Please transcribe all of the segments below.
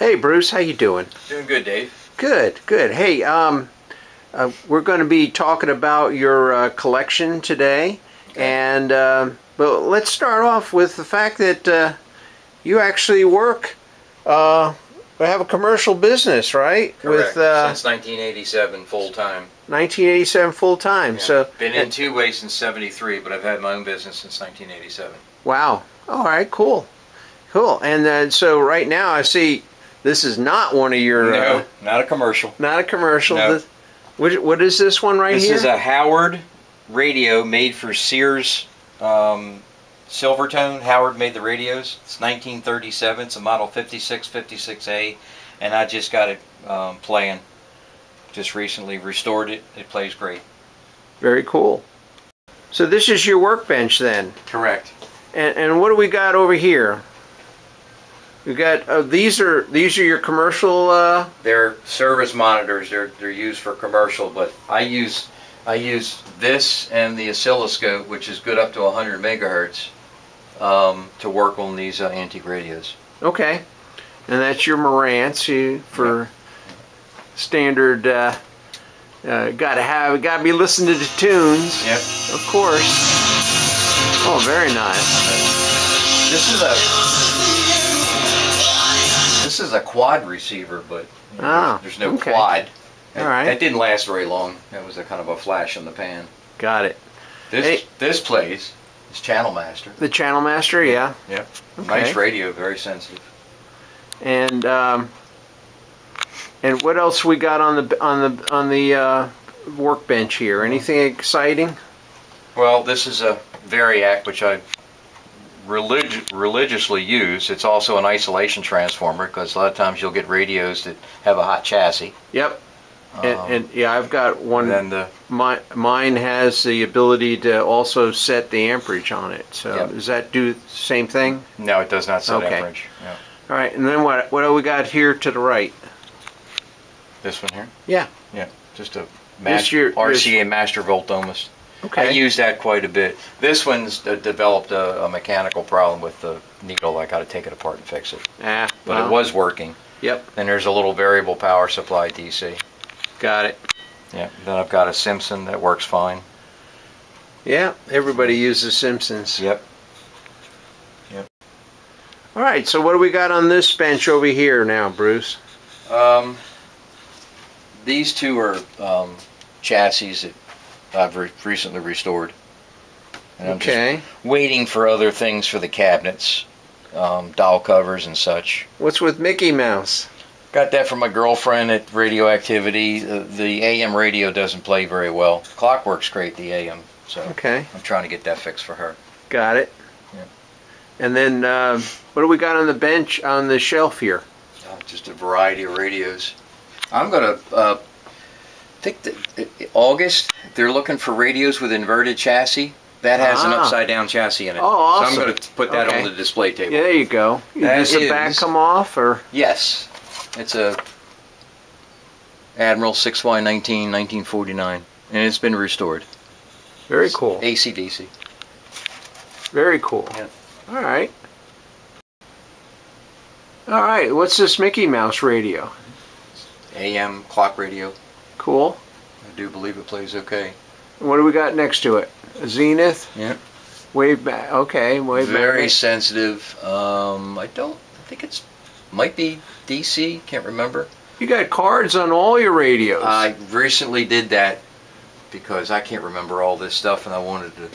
Hey Bruce, how you doing? Doing good, Dave. Good, good. Hey, we're going to be talking about your collection today, Okay. and but let's start off with the fact that you actually work, have a commercial business, right? Correct. With since 1987, full time. 1987 full time. Yeah. So been in two-way since '73, but I've had my own business since 1987. wow. All right, cool, cool. And then so right now I see. This is not one of your... No, not a commercial. Not a commercial. No. What is this one right here? This is a Howard radio made for Sears Silvertone. Howard made the radios. It's 1937. It's a model 5656A, and I just got it playing. Just recently restored it. It plays great. Very cool. So this is your workbench then? Correct. And what do we got over here? We got these are your commercial. They're service monitors. They're used for commercial, but I use this and the oscilloscope, which is good up to 100 megahertz, to work on these antique radios. Okay, and that's your Marantz for standard. Gotta be listening to the tunes. Yep. Of course. Oh, very nice. This is a quad receiver, but there's no okay. quad. All right. That didn't last very long. That was a kind of a flash in the pan. Got it. This plays. It's Channel Master. The Channel Master, yeah. Yep. Okay. Nice radio, very sensitive. And what else we got on the workbench here? Anything exciting? Well, this is a Variac, which I religiously use. It's also an isolation transformer, because a lot of times you'll get radios that have a hot chassis. Yep. And yeah, I've got one. And mine has the ability to also set the amperage on it. So yep. Does that do the same thing? No, it does not set okay. amperage. Yeah. All right, and then what do we got here to the right? This one here? Yeah. Yeah, just a RCA Master Voltomeist. Okay. I use that quite a bit. This one's developed a mechanical problem with the needle. I got to take it apart and fix it. But it was working. Yep. And there's a little variable power supply DC. Got it. Yeah. Then I've got a Simpson that works fine. Yeah. Everybody uses Simpsons. Yep. Yep. All right. So what do we got on this bench over here now, Bruce? These two are chassis that I've recently restored. And I'm just waiting for other things for the cabinets, doll covers and such. What's with Mickey Mouse? Got that from my girlfriend at Radioactivity. The AM radio doesn't play very well. Clock works great, the AM. So I'm trying to get that fixed for her. Got it. Yeah. And then what do we got on the bench, on the shelf here? Just a variety of radios. I'm going to think that August, they're looking for radios with inverted chassis. That has an upside down chassis in it. Oh, awesome. So I'm going to put that on the display table. Yeah, there you go. Does the back come off, or? Yes. It's a Admiral 6Y19, 1949, and it's been restored. Very cool. AC/DC. Very cool. Yeah. All right. All right. What's this Mickey Mouse radio? AM clock radio. Cool. I do believe it plays okay. What do we got next to it? A Zenith? Yeah. Wave back. Okay, wave back. Very sensitive. I think it's might be DC. Can't remember. You got cards on all your radios. I recently did that because I can't remember all this stuff, and I wanted to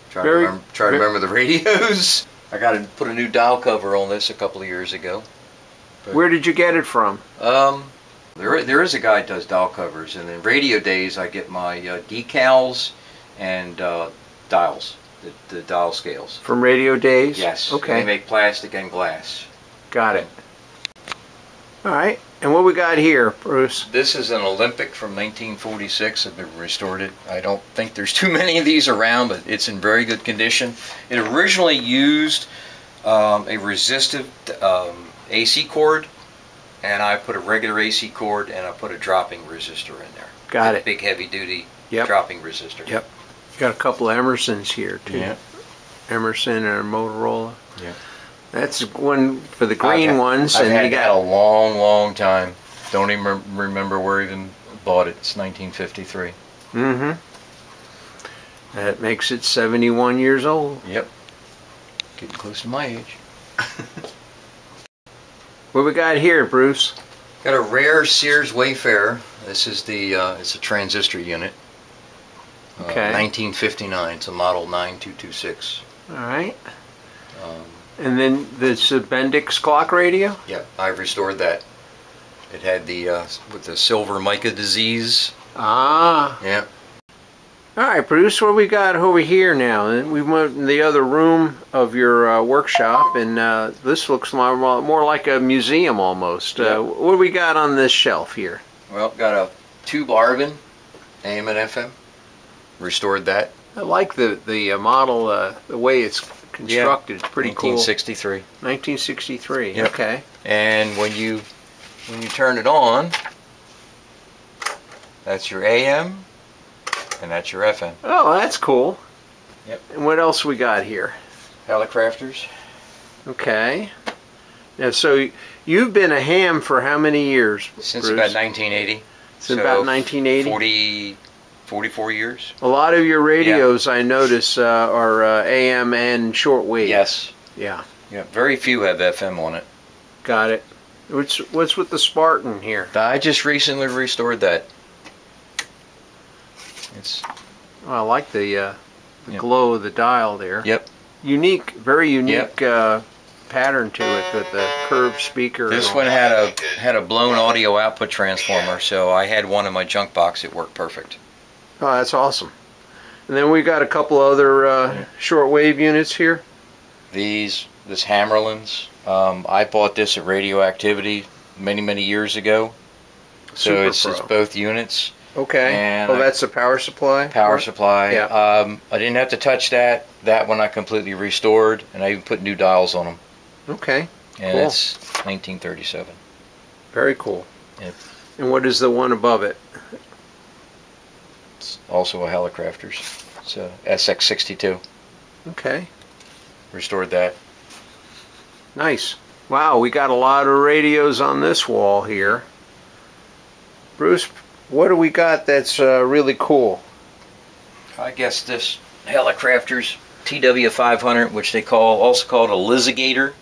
try to remember the radios. I got to put a new dial cover on this a couple of years ago. But, where did you get it from? There is a guy that does dial covers, and in radio days I get my decals and dials, the dial scales. From Radio Days? Yes. Okay. They make plastic and glass. Got it. All right. And what we got here, Bruce? This is an Olympic from 1946. I've restored it. I don't think there's too many of these around, but it's in very good condition. It originally used a resistive AC cord, and I put a regular AC cord, and I put a dropping resistor in there. Got it. Big heavy duty dropping resistor. Yep. You got a couple of Emersons here too. Yeah. Emerson and a Motorola. Yeah. That's one for the green ones. I've and had you that got a long time. Don't even remember where I even bought it. It's 1953. Mm-hmm. That makes it 71 years old. Yep. Getting close to my age. What we got here, Bruce? Got a rare Sears Wayfarer. This is the it's a transistor unit. Okay. 1959. It's a model 9226. All right. And then this Bendix clock radio? Yeah, I've restored that. It had the with the silver mica disease. Ah. Yeah. All right, Bruce, what we got over here now? We went in the other room of your workshop, and this looks more like a museum almost. Yeah. What do we got on this shelf here? Well, got a tube Arvin, AM and FM. Restored that. I like the model, the way it's constructed. It's pretty 1963. cool. 1963. Yep. Okay. And when you turn it on, that's your AM. And that's your FM. Oh, that's cool. Yep. And what else we got here? Helicrafters. Okay. Now, so you've been a ham for how many years, Since Bruce? about 1980. Since about 1980? 44 years. A lot of your radios, I notice, are AM and shortwave. Yes. Yeah. Yeah. Very few have FM on it. Got it. What's with the Spartan here? I just recently restored that. It's. Oh, I like the glow of the dial there. Yep. Unique, very unique pattern to it with the curved speaker. This one had a blown audio output transformer, so I had one in my junk box. It worked perfect. Oh, that's awesome. And then we got a couple other shortwave units here. This Hammerlands. I bought this at Radioactivity many years ago. So it's both units. Okay. And that's the power supply? Power supply. Yeah. I didn't have to touch that. That one I completely restored, and I even put new dials on them. Okay. And cool. it's 1937. Very cool. Yep. And what is the one above it? It's also a Helicrafters. It's a SX62. Okay. Restored that. Nice. Wow, we got a lot of radios on this wall here. Bruce, what do we got that's really cool? I guess this Helicrafters TW500, which they also called a lizzigator,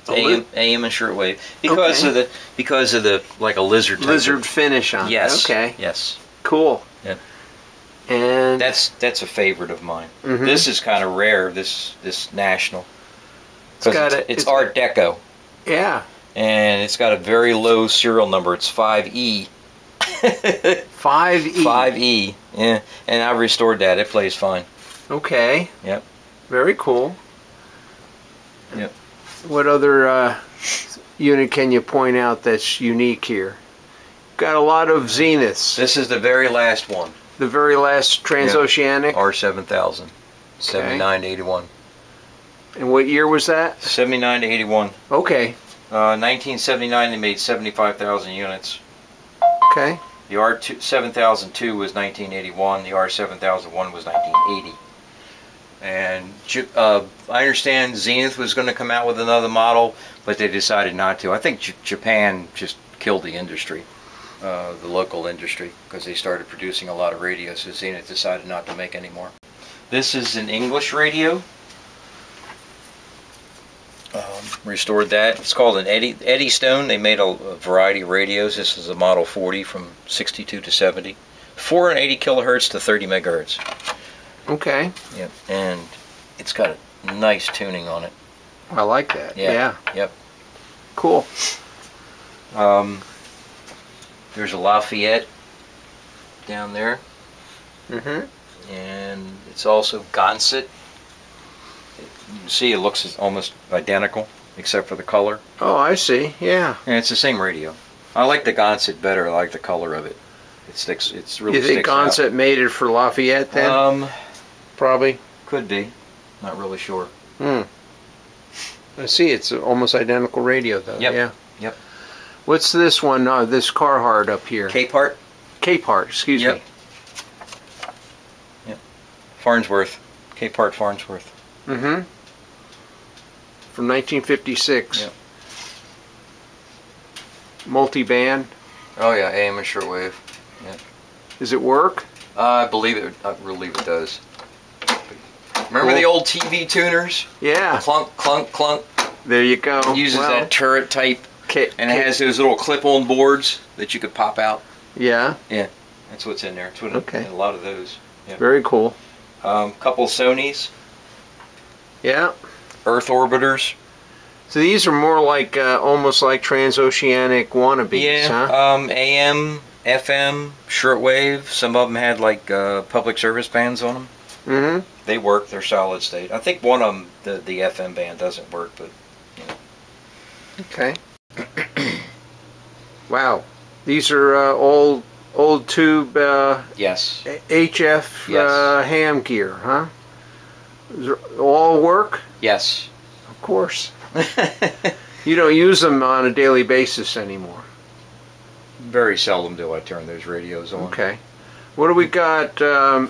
AM and shortwave, because of the like a lizard finish on it. Yes. Okay. Yes. Cool. Yep. And that's a favorite of mine. This is kind of rare. This national. It's Art Deco. Yeah. And it's got a very low serial number. It's 5E. 5E. 5E. Yeah. And I restored that. It plays fine. Okay. Yep. Very cool. Yep. What other unit can you point out that's unique here? Got a lot of Zeniths. This is the very last one. The very last transoceanic? R7000. 79 to 81. And what year was that? 79 to 81. Okay. 1979 they made 75,000 units. Okay. The R7002 was 1981. The R7001 was 1980. And I understand Zenith was going to come out with another model, but they decided not to. I think Japan just killed the industry, the local industry, because they started producing a lot of radios, so Zenith decided not to make any more. This is an English radio. Restored that. It's called an Eddystone. They made a variety of radios. This is a Model 40 from 62 to 70. 480 kilohertz to 30 megahertz. Okay. Yep. And it's got a nice tuning on it. I like that. Yeah. Yep. Cool. There's a Lafayette down there. And it's also Gansett. You can see it looks almost identical, except for the color. Oh, I see. Yeah. And it's the same radio. I like the Gansett better. I like the color of it. It sticks. It's really. You think Gansett made it for Lafayette then? Probably. Could be. Not really sure. I see. It's almost identical radio though. Yep. Yeah. Yep. What's this one? This Carhartt up here. Capehart. Capehart. Excuse me. Yep. Farnsworth. Capehart Farnsworth. From 1956. Yep. Multi-band. Oh yeah, AM and shortwave. Yep. Does it work? I believe it does. Remember the old TV tuners? Yeah. Clunk, clunk, clunk. There you go. It uses that turret type, and it has those little clip-on boards that you could pop out. Yeah. Yeah, that's what's in there. It's what a lot of those. Yeah. Very cool. Couple Sonys. Yeah. Earth orbiters. So these are more like almost like transoceanic wannabes, yeah, huh? AM, FM, shortwave. Some of them had like public service bands on them. Mm-hmm. They work. They're solid state. I think one of them, the FM band, doesn't work, but you know. Okay. Wow, these are old tube. Yes. HF yes. ham gear, huh? Does it all work? Yes. Of course. You don't use them on a daily basis anymore. Very seldom do I turn those radios on. Okay. What do we got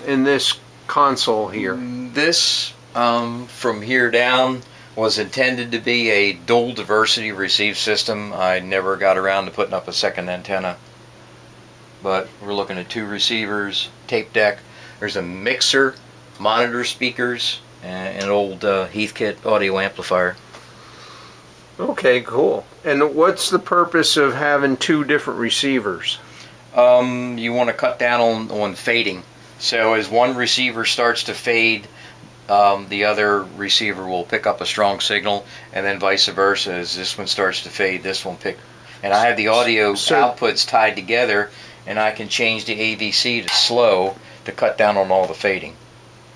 in this console here? This, from here down, was intended to be a dual diversity receive system. I never got around to putting up a second antenna. But we're looking at 2 receivers, tape deck. There's a mixer, monitor speakers, and an old Heathkit audio amplifier. Okay, cool. And what's the purpose of having 2 different receivers? You want to cut down on fading. So as one receiver starts to fade, the other receiver will pick up a strong signal, and then vice versa. As this one starts to fade, this one pick. And I have the audio outputs tied together, and I can change the AVC to slow to cut down on all the fading.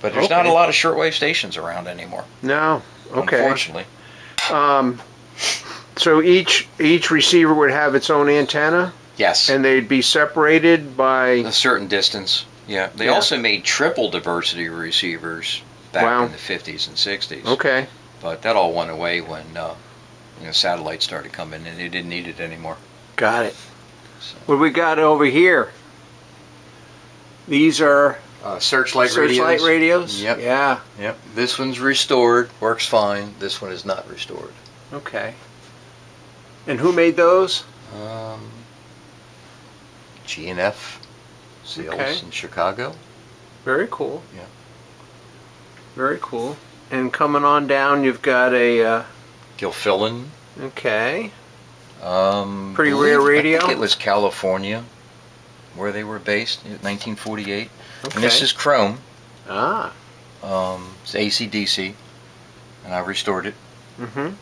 But there's not a lot of shortwave stations around anymore. No. Okay. Unfortunately. So each receiver would have its own antenna? Yes. And they'd be separated by a certain distance. Yeah. They also made triple diversity receivers back in the 50s and 60s. Okay. But that all went away when satellites started coming and they didn't need it anymore. Got it. So. What we got over here? These are searchlight radios. Searchlight radios? Yep. Yeah. Yep. This one's restored. Works fine. This one is not restored. Okay. And who made those? G&F sales in Chicago. Very cool. Yeah. Very cool. And coming on down, you've got a Gilfillan. Okay. Pretty rare radio. I think it was California where they were based in 1948. Okay. And this is Chrome. Ah. It's AC/DC, and I restored it. Mm-hmm.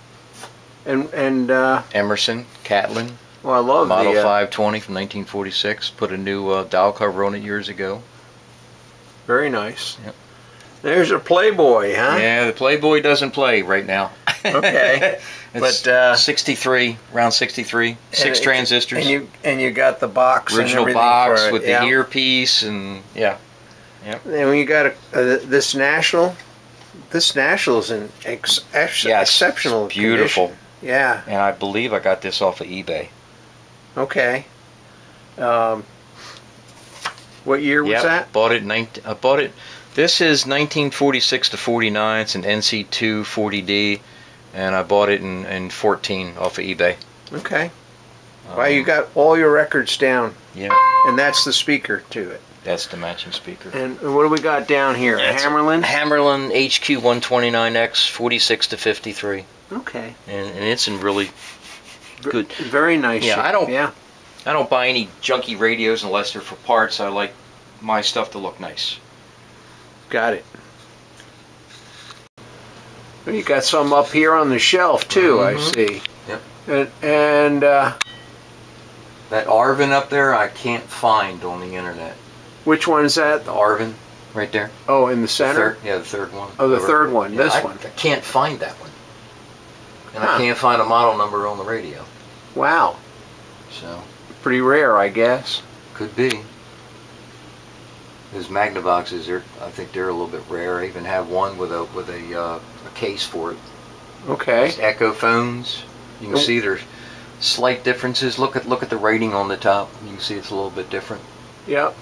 And Emerson, Catlin. Well, I love Model 520 from 1946. Put a new dial cover on it years ago. Very nice. Yep. There's a Playboy, huh? Yeah, the Playboy doesn't play right now. Okay. It's but 63, round 63, 6 transistors. And you got the box. Original and box for it. with the earpiece and Yep. And when you got this National is in exceptional beautiful condition. Yeah. And I believe I got this off of eBay. Okay. What year was that? I bought it. This is 1946 to 49. It's an NC2 40D, and I bought it in 14 off of eBay. Okay. Wow, you got all your records down. Yeah. And that's the speaker to it. That's the matching speaker. And what do we got down here? Hammerlin? Hammerlin HQ129X 46 to 53. Okay. And it's in really good. Very nice. Yeah, I don't buy any junky radios unless they're for parts. I like my stuff to look nice. Got it. Well, you got some up here on the shelf too, I see. Yep. And that Arvin up there, I can't find on the internet. Which one is that? The Arvin, right there. Oh, in the center? The third one. Oh, the third one. Yeah, this one. I can't find that one. And I can't find a model number on the radio. Wow. So. Pretty rare, I guess. Could be. Those Magnavoxes, I think they're a little bit rare. I even have one with a case for it. Okay. These Echo phones. You can see there's slight differences. Look at the rating on the top. You can see it's a little bit different. Yep.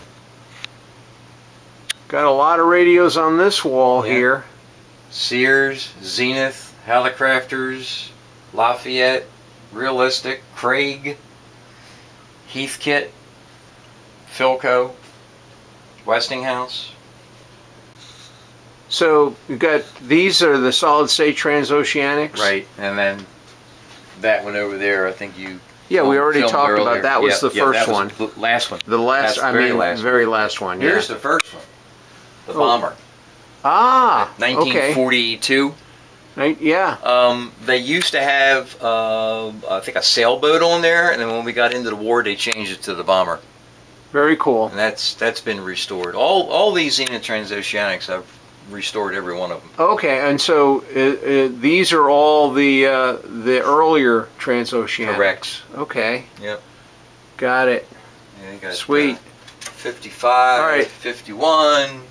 Got a lot of radios on this wall here. Sears, Zenith, Hallicrafters, Lafayette, Realistic, Craig, Heathkit, Philco, Westinghouse. So you got, these are the solid state transoceanics? Right, and then that one over there, I think you. Yeah, we already filmed talked earlier. about that. Was the first that was one. The last one. The last, That's I very mean, last very last one. Yeah. Here's the first one, the bomber. Ah, 1942. Okay. Yeah. They used to have, I think, a sailboat on there, and then when we got into the war, they changed it to the bomber. Very cool. And that's been restored. All these Zenith Transoceanics, I've restored every one of them. Okay, and so these are all the earlier transoceanics. Correct. Okay. Yep. Got it. Yeah, you got, sweet. 55, all right. 51,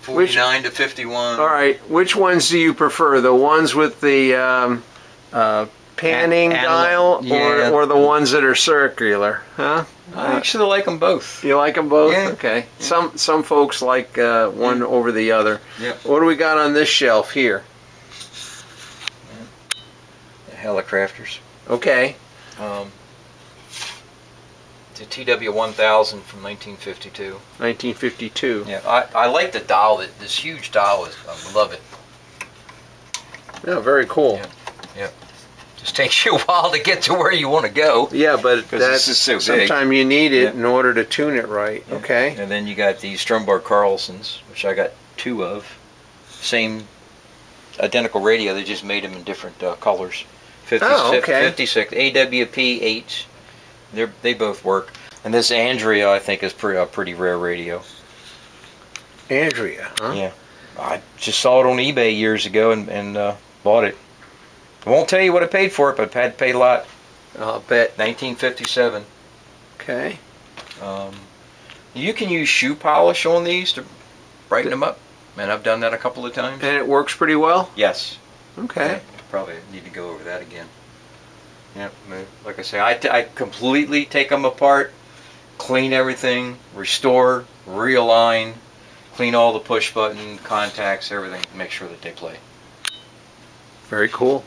49 to 51. All right. Which ones do you prefer? The ones with the panning dial, yeah. or the ones that are circular? Huh? I actually like them both. You like them both? Yeah. Okay. Yeah. Some folks like one over the other. Yep. What do we got on this shelf here? The Hallicrafters. Okay. The TW1000 from 1952. 1952. Yeah, I like the dial. This huge dial I love it. Yeah, very cool. Yeah. Yeah. Just takes you a while to get to where you want to go. Yeah, but this is so big. sometimes you need it Yeah. in order to tune it right. Yeah. Okay. And then you got these Stromberg Carlsons, which I got 2 of. Same identical radio, they just made them in different colors. 56 AWP 8. They both work. And this Andrea, I think, is a pretty rare radio. Andrea, huh? Yeah. I just saw it on eBay years ago and bought it. I won't tell you what I paid for it, but I had to pay a lot. I'll bet. 1957. Okay. You can use shoe polish on these to brighten them up. And I've done that a couple of times. And it works pretty well? Yes. Okay. Yeah, probably need to go over that again. Yeah, like I say, I completely take them apart, clean everything, restore, realign, clean all the push button, contacts, everything, make sure that they play. Very cool.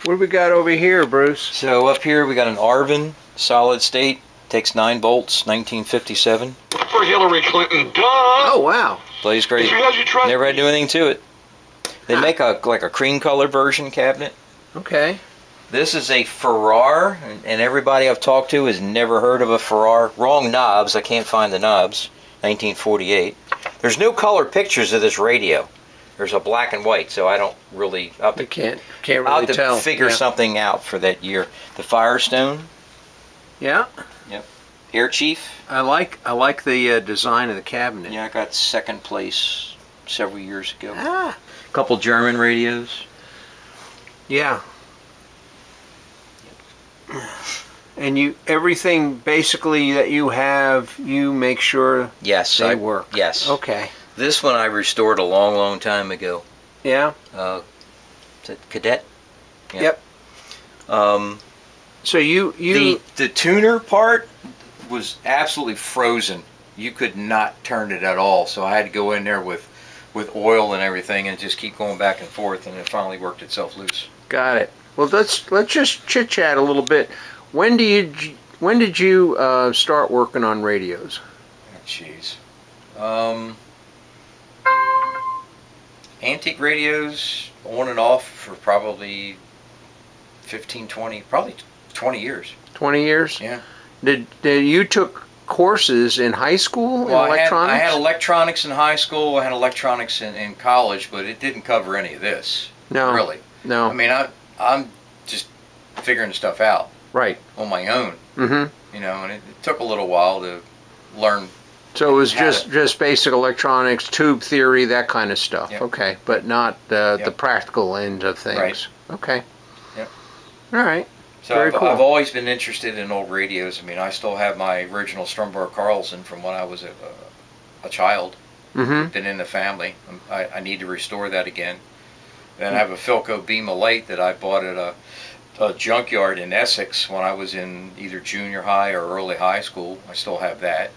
What do we got over here, Bruce? So up here we got an Arvin, solid state, takes 9 volts, 1957. For Hillary Clinton, duh! Oh, wow. Plays great. Never had to do anything to it. They make like a cream color version cabinet. Okay. This is a Farrar, and everybody I've talked to has never heard of a Farrar. Wrong knobs, I can't find the knobs. 1948. There's no color pictures of this radio. There's a black and white, so I don't really. I can't really I'll have to tell. figure something out for that year. The Firestone. Yeah. Yep. Air Chief. I like the design of the cabinet. Yeah, I got 2nd place several years ago. Ah. A couple German radios. Yeah. And everything basically that you have, you make sure yes, they work. Yes. Okay. This one I restored a long, long time ago. Yeah. Is it Cadet? Yep. So the tuner part was absolutely frozen. You could not turn it at all. So I had to go in there with oil and everything and just keep going back and forth, and it finally worked itself loose. Got it. Well, let's just chit chat a little bit. When did you start working on radios? Oh, jeez. Antique radios on and off for probably 15, 20, probably 20 years. 20 years? Yeah. Did you took courses in high school in electronics? I had electronics in high school. I had electronics in college, but it didn't cover any of this. No. Really. No. I mean, I'm just figuring stuff out. Right. On my own. Mm-hmm. You know, and it took a little while to learn. So it was just basic electronics, tube theory, that kind of stuff. Yep. Okay, but not the practical end of things. Right. Okay. Yep. All right. So Very cool. I've always been interested in old radios. I mean, I still have my original Stromberg Carlson from when I was a child. Mm-hmm. Been in the family. I need to restore that again. Then I have a Philco Beam of Light that I bought at a junkyard in Essex when I was in either junior high or early high school. I still have that.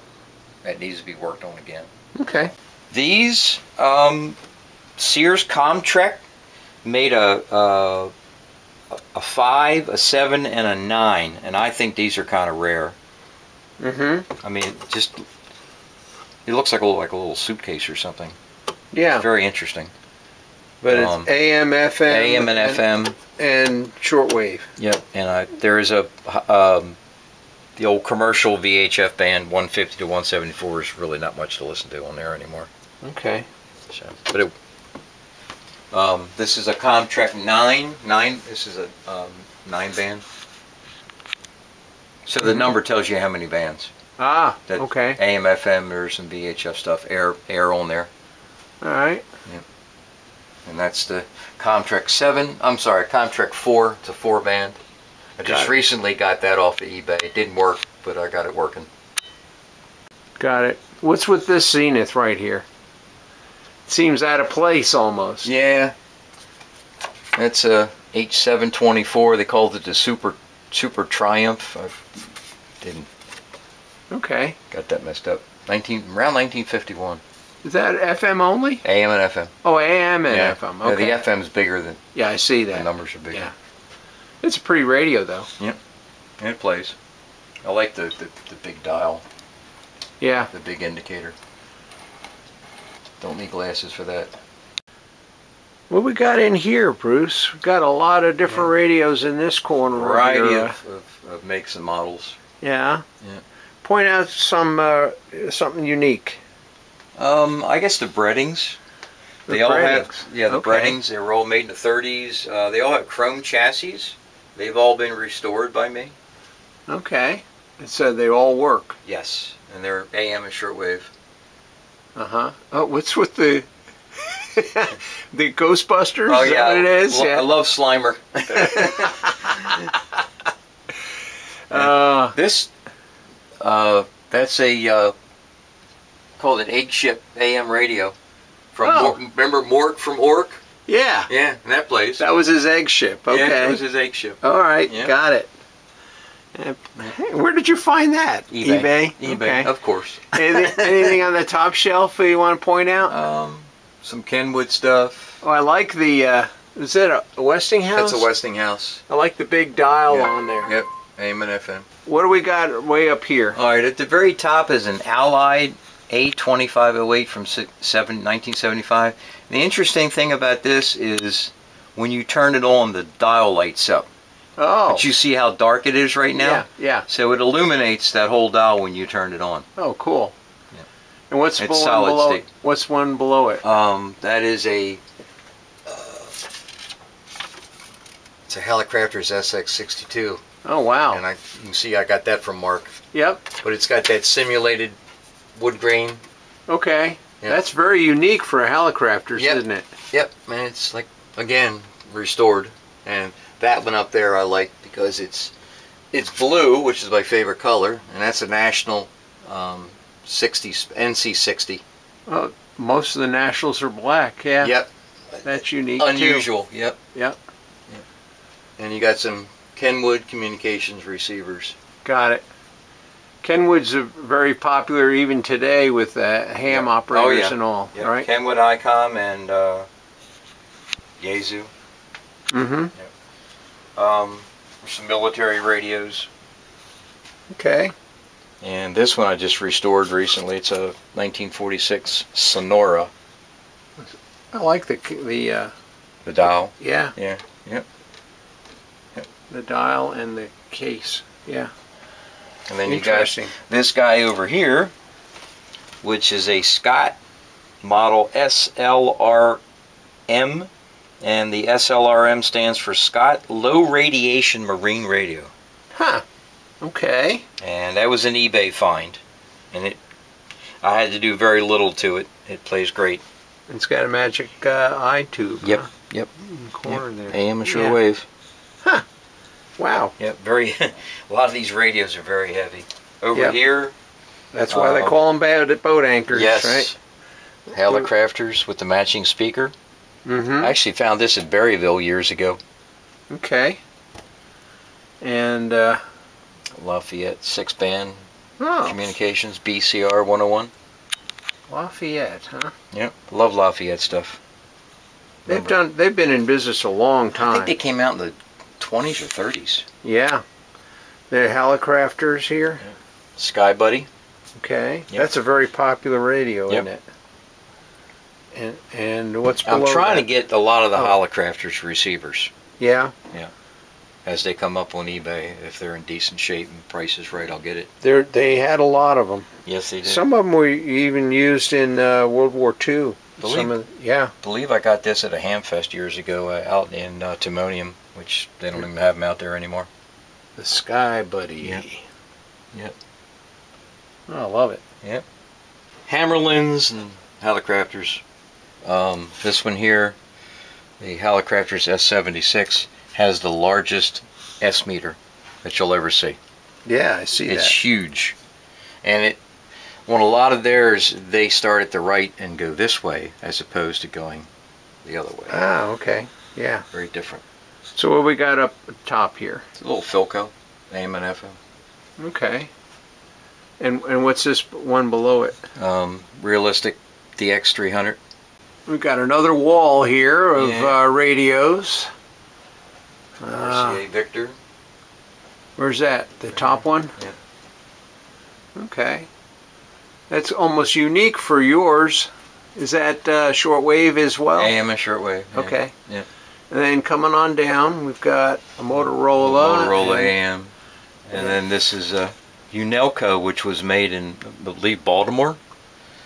That needs to be worked on again. Okay. These, Sears Comtrek made a 5, a 7, and a 9, and I think these are kind of rare. I mean, it looks like a little suitcase or something. Yeah. It's very interesting. But it's AM, FM, AM and FM, and shortwave. Yep. And there is the old commercial VHF band 150 to 174 is really not much to listen to on there anymore. Okay. So, but this is a Comtrek 9. This is a 9 band. So the number tells you how many bands. Ah, okay. AM, FM, there's some VHF stuff, air on there. All right. Yep. And that's the Comtrek 7. I'm sorry, Comtrek 4. It's a 4 band. I just recently got that off of eBay. It didn't work, but I got it working. Got it. What's with this Zenith right here? It seems out of place almost. Yeah. That's a H724. They called it the Super Triumph. I didn't. Okay. Got that messed up. Around 1951. Is that FM only? AM and FM. Oh, AM and FM. Okay. Yeah, the FM's bigger than. Yeah, I see that. The numbers are bigger. Yeah. It's a pretty radio, though. Yep. And it plays. I like the big dial. Yeah. The big indicator. Don't need glasses for that. What we got in here, Bruce? We've got a lot of different radios in this corner. Variety right of makes and models. Yeah. Yeah. Point out something unique. I guess the breadings. They all have, the okay. breadings. They were all made in the 30s. They all have chrome chassis. They've all been restored by me. Okay. It said they all work. Yes, and they're AM and shortwave. Uh-huh. Oh, what's with the the Ghostbusters? Oh, is yeah. that what it is? I love Slimer. That's a called an egg ship AM radio. Remember Mork from Ork? Yeah. Yeah, and that plays. That was his egg ship. Okay. Yeah, that was his egg ship. All right, yeah. Got it. Hey, where did you find that? eBay. Okay. Of course. anything on the top shelf you want to point out? Some Kenwood stuff. Oh, I like the, is that a Westinghouse? That's a Westinghouse. I like the big dial on there. Yep, AM and FM. What do we got way up here? All right, at the very top is an Allied A2508 from 1975. The interesting thing about this is when you turn it on, the dial lights up. Oh. But you see how dark it is right now? Yeah, yeah. So it illuminates that whole dial when you turn it on. Oh, cool. Yeah. And what's It's one solid below state. it? What's one below it? That is it's a Hallicrafters SX62. Oh, wow. And you can see I got that from MAARC. Yep. But it's got that simulated wood grain. Okay. Yep. That's very unique for a Hallicrafters, isn't it? Yep, man, it's like, again, restored. And that one up there I like because it's blue, which is my favorite color, and that's a National NC60. Oh, most of the Nationals are black, yeah. Yep. That's unique, Unusual, too. yep. Yep. And you got some Kenwood communications receivers. Got it. Kenwood's very popular even today with ham operators and all, right? Kenwood, ICOM, and Yaesu. Mm-hmm. Yep. Some military radios. Okay. And this one I just restored recently. It's a 1946 Sonora. I like the dial. Yeah. Yeah. Yep. The dial and the case. Yeah. And then you got this guy over here, which is a Scott model SLRM, and the SLRM stands for Scott Low Radiation Marine Radio. Huh. Okay. And that was an eBay find, and I had to do very little to it. It plays great. It's got a magic eye tube. Yep. Huh? Yep. In the corner there. AM and shortwave. Huh. Wow. Yep. Very. A lot of these radios are very heavy. Over here. That's why they call them boat anchors, yes. right? Hallicrafters with the matching speaker. Mm-hmm. I actually found this at Berryville years ago. Okay. And Lafayette 6-band oh, communications BCR 101. Lafayette, huh? Yep. Love Lafayette stuff. They've been in business a long time. I think they came out in the 20s or 30s. Yeah. The Hallicrafters here. Yeah. Sky Buddy. Okay. Yep. That's a very popular radio, Yep. isn't it? And what's below I'm trying that? to get a lot of the Hallicrafters receivers. Yeah. Yeah. As they come up on eBay, if they're in decent shape and price is right, I'll get it. They had a lot of them. Yes, they did. Some of them were even used in World War II. Believe I got this at a Hamfest years ago out in Timonium, which they don't even have them out there anymore. The Sky Buddy. Yep. Yep. Oh, I love it. Yep. Hammerlins and Hallicrafters. This one here, the Hallicrafters S76, has the largest S meter that you'll ever see. Yeah, I see It's huge. And on a lot of theirs, they start at the right and go this way as opposed to going the other way. Ah, okay. Yeah. Very different. So what we got up top here? It's a little Philco, AM and FM. Okay. And what's this one below it? Realistic DX300. We've got another wall here of radios. RCA Victor. Where's that? The top one? Yeah. Okay. That's almost unique for yours. Is that shortwave as well? AM and shortwave. Yeah. Okay. Yeah. And then coming on down, we've got a Motorola. Motorola AM. And then this is a Unelco, which was made in, I believe, Baltimore.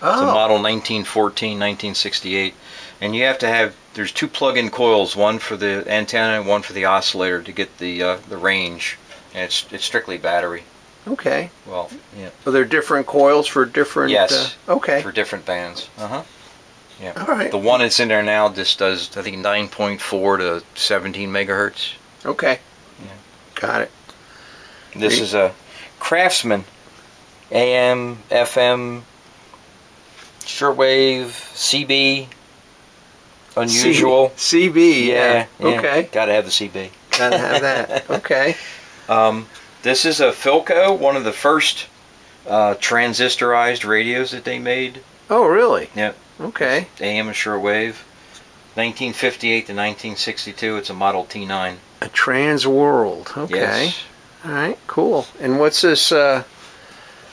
Oh. It's a model 1914, 1968. And you have to have, there's two plug-in coils, one for the antenna and one for the oscillator to get the range. And it's strictly battery. Okay. Well, yeah. Are there different coils for different... Yes. Okay. For different bands. Uh-huh. Yeah. All right. The one that's in there now just does, I think, 9.4 to 17 megahertz. Okay. Yeah. Got it. This is a Craftsman AM, FM, shortwave, CB, unusual. CB, yeah. Yeah. Okay. Gotta have the CB. Gotta have that. Okay. This is a Philco, one of the first transistorized radios that they made. Oh, really? Yep. Okay. AM and shortwave. 1958 to 1962. It's a Model T9. A Trans World. Okay. Yes. All right. Cool. And what's this? I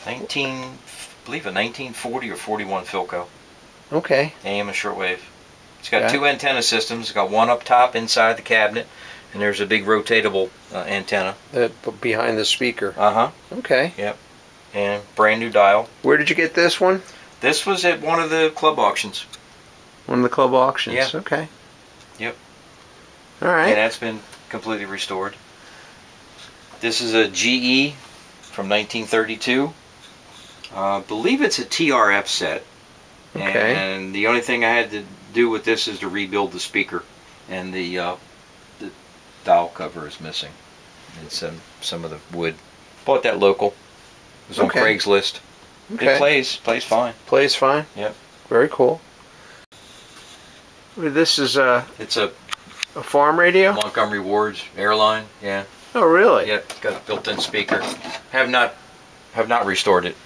believe a 1940 or 41 Philco. Okay. AM and shortwave. It's got two antenna systems. It's got one up top inside the cabinet, and there's a big rotatable antenna. Behind the speaker. Uh-huh. Okay. Yep. And brand new dial. Where did you get this one? This was at one of the club auctions. One of the club auctions. Yeah. Okay. Yep. All right. And that's been completely restored. This is a GE from 1932. I believe it's a TRF set. Okay. And the only thing I had to do with this is to rebuild the speaker. And the dial cover is missing. And some of the wood. Bought that local. It was on Craigslist. Okay. It plays fine. Plays fine? Yep. Very cool. This is It's a farm radio? Montgomery Ward's airline, yeah. Oh, really? Yeah, it's got a built-in speaker. Have not restored it.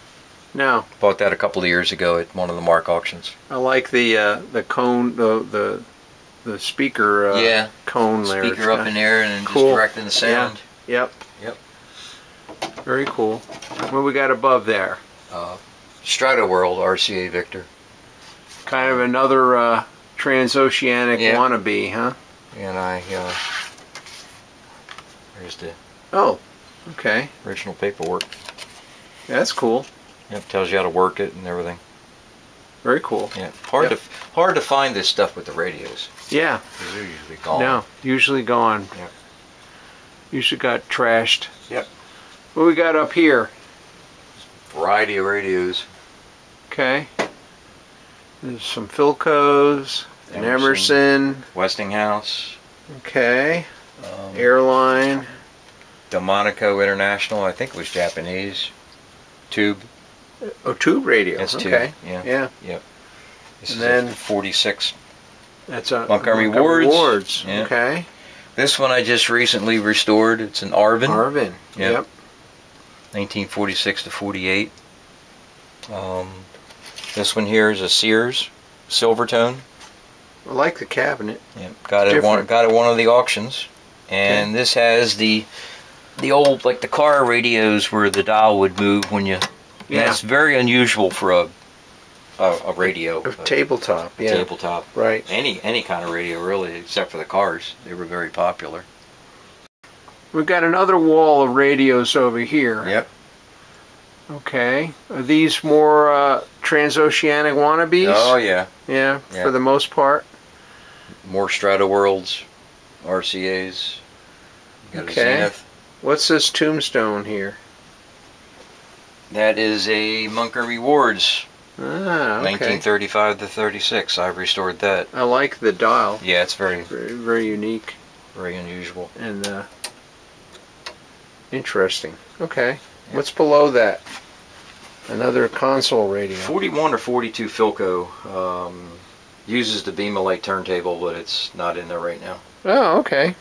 No. Bought that a couple of years ago at one of the MAARC auctions. I like the cone, the speaker cone there. Speaker up in there and cool. just directing the sound. Yeah. Yep. Very cool. What we got above there? Strato World RCA Victor. Kind of another transoceanic wannabe, huh? And there's the okay. original paperwork. That's cool. Yep, tells you how to work it and everything. Very cool. Yeah, hard to find this stuff with the radios. Yeah. Because they're usually gone. No, usually gone. Yep. Usually got trashed. Yep. What we got up here? Variety of radios. Okay. There's some Philcos, an Emerson. Westinghouse. Okay. Airline. Delmonico International, I think it was Japanese. Tube. Oh, tube radio. That's okay. Tube. Yeah. Yeah. Yep. This and is then a 46. That's a Montgomery Ward's. Yeah. Okay. This one I just recently restored. It's an Arvin. Arvin. Yep. 1946 to 48. This one here is a Sears Silvertone. I like the cabinet. Yeah, got it at one of the auctions, and this has the old, like the car radios where the dial would move when you. Yeah, it's very unusual for a radio. A tabletop. Yeah. Tabletop. Right. Any kind of radio really, except for the cars. They were very popular. We've got another wall of radios over here. Yep. Okay. Are these more transoceanic wannabes? Oh yeah. Yeah, for the most part. More Strata Worlds, RCAs. You got a Zenith. What's this tombstone here? That is a Munker Rewards. Ah, okay. 1935 to 36. I've restored that. I like the dial. Yeah, it's very unique. Very unusual. And interesting. Okay. What's below that? Another console radio. 41 or 42 Philco. Uses the Beamer-Lite turntable, but it's not in there right now. Oh, okay.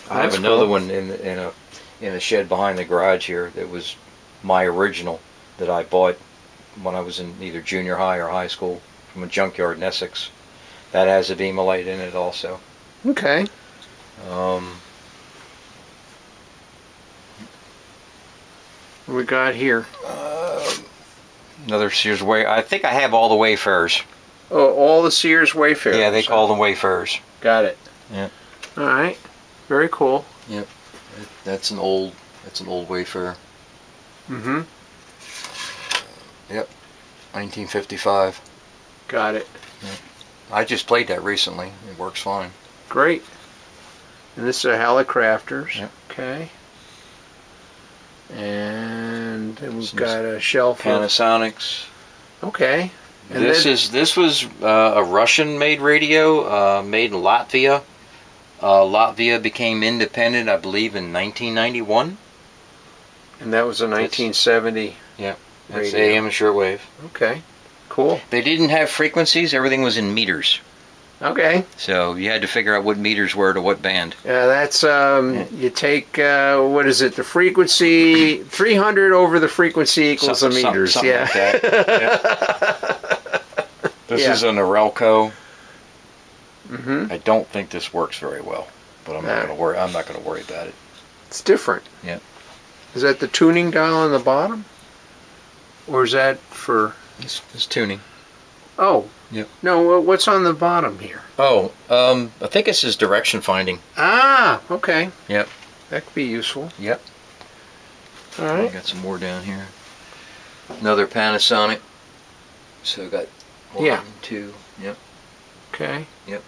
I have another one in a shed behind the garage here that was my original that I bought when I was in either junior high or high school from a junkyard in Essex. That has a Beamer-Lite in it also. Okay. What we got here? Another Sears I think I have all the Wayfarers. Oh, all the Sears Wayfarers. Yeah, they call them Wayfarers. Got it. Yeah. All right. Very cool. Yep. That's an old Wayfarer. Mm-hmm. Yep. 1955. Got it. Yep. I just played that recently. It works fine. Great. And this is a Hallicrafters. Yep. Okay. And then we've got a shelf Panasonics. Okay. And this was a Russian-made radio, made in Latvia. Latvia became independent, I believe, in 1991. And that was a 1970. Yeah, that's AM and shortwave. Okay, cool. They didn't have frequencies; everything was in meters. Okay. So you had to figure out what meters were to what band. Yeah, that's you take what is it? The frequency 300 over the frequency equals the meters. Something like that. This is an Arelco. Mm-hmm. I don't think this works very well, but I'm not going to worry. I'm not going to worry about it. It's different. Yeah. Is that the tuning dial on the bottom, or is that for? It's tuning. Oh. Yep. No, what's on the bottom here? Oh, I think this is direction finding. Ah, okay. Yep. That could be useful. Yep. All right. Got some more down here. Another Panasonic. So I got one, two. Yep. Okay. Yep.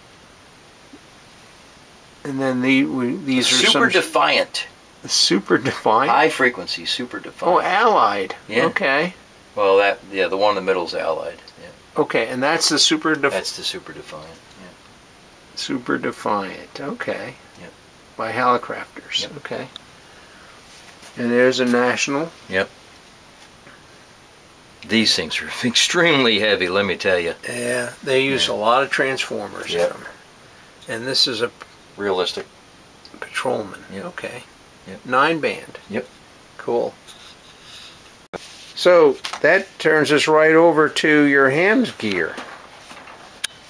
And then these are Super Defiant. Super Defiant. High frequency Super Defiant. Oh, Allied. Yeah. Okay. Well, the one in the middle is Allied. Yeah. Okay, and that's the Super Defiant. That's the Super Defiant. Yeah. Super Defiant. Okay. Yep. By Hallicrafters. Yep. Okay. And there's a National. Yep. These things are extremely heavy, let me tell you. Yeah, they use a lot of transformers in them. And this is a realistic Patrolman. Yep. Okay. Yep. 9-band. Yep. Cool. So that turns us right over to your ham's gear.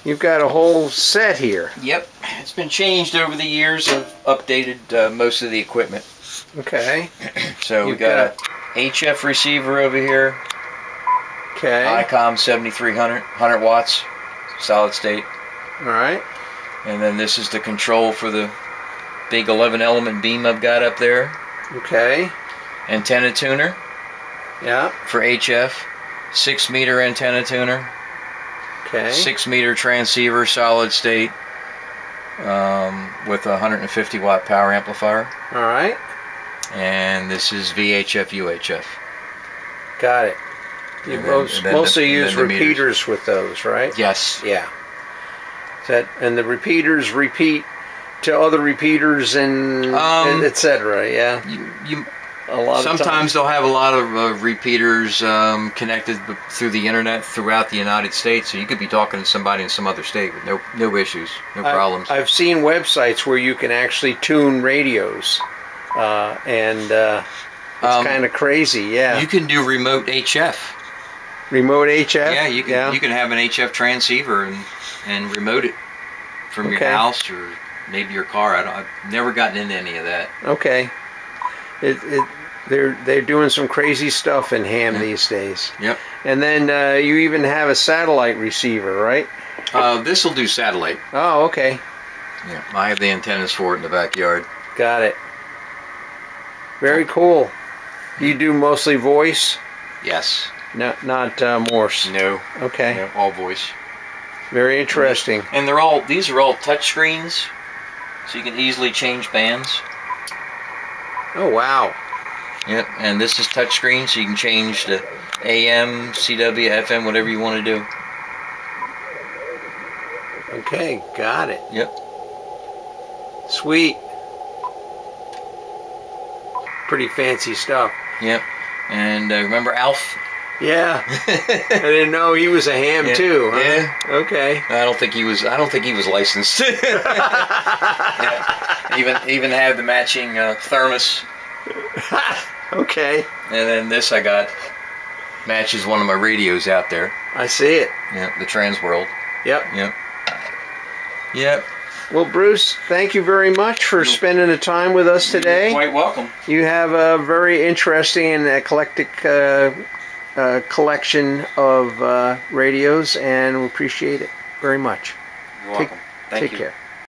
You've got a whole set here. Yep. It's been changed over the years. I've updated most of the equipment. Okay. So we got a HF receiver over here. Okay. ICOM 7300, 100 watts, solid state. All right. And then this is the control for the big 11-element beam I've got up there. Okay. Antenna tuner. Yeah. For HF. 6-meter antenna tuner. Okay. 6-meter transceiver, solid state, with a 150-watt power amplifier. All right. And this is VHF, UHF. Got it. You mostly use repeaters with those, right? Yes. Yeah. And the repeaters repeat to other repeaters and etc. Yeah. Sometimes they'll have a lot of repeaters connected through the internet throughout the United States, so you could be talking to somebody in some other state with no issues, no problems. I've seen websites where you can actually tune radios, and it's kind of crazy. Yeah. You can do remote HF. Remote HF? Yeah, you can have an HF transceiver and remote it. from your Okay. house or maybe your car. I've never gotten into any of that. Okay. They're doing some crazy stuff in ham these days. Yep. And then you even have a satellite receiver, right? This will do satellite. Oh, okay. Yeah. I have the antennas for it in the backyard. Got it. Very cool. You do mostly voice, Yes. not Morse. No. Okay. No, all voice. Very interesting. And these are all touch screens, so you can easily change bands. Oh, wow. Yep. And this is touch screen, so you can change the AM, CW, FM, whatever you want to do. Okay, got it. Yep. Sweet. Pretty fancy stuff. Yep. And remember Alf? Yeah. I didn't know he was a ham too. Huh? Yeah. Okay. I don't think he was licensed. Yeah. Even had the matching thermos. Okay. And then this I got matches one of my radios out there. I see it. Yeah, the Transworld. Yep. Yep. Yep. Well, Bruce, thank you very much for spending the time with us today. You're quite welcome. You have a very interesting and eclectic collection of radios, and we appreciate it very much. You're welcome. Thank you. Take care.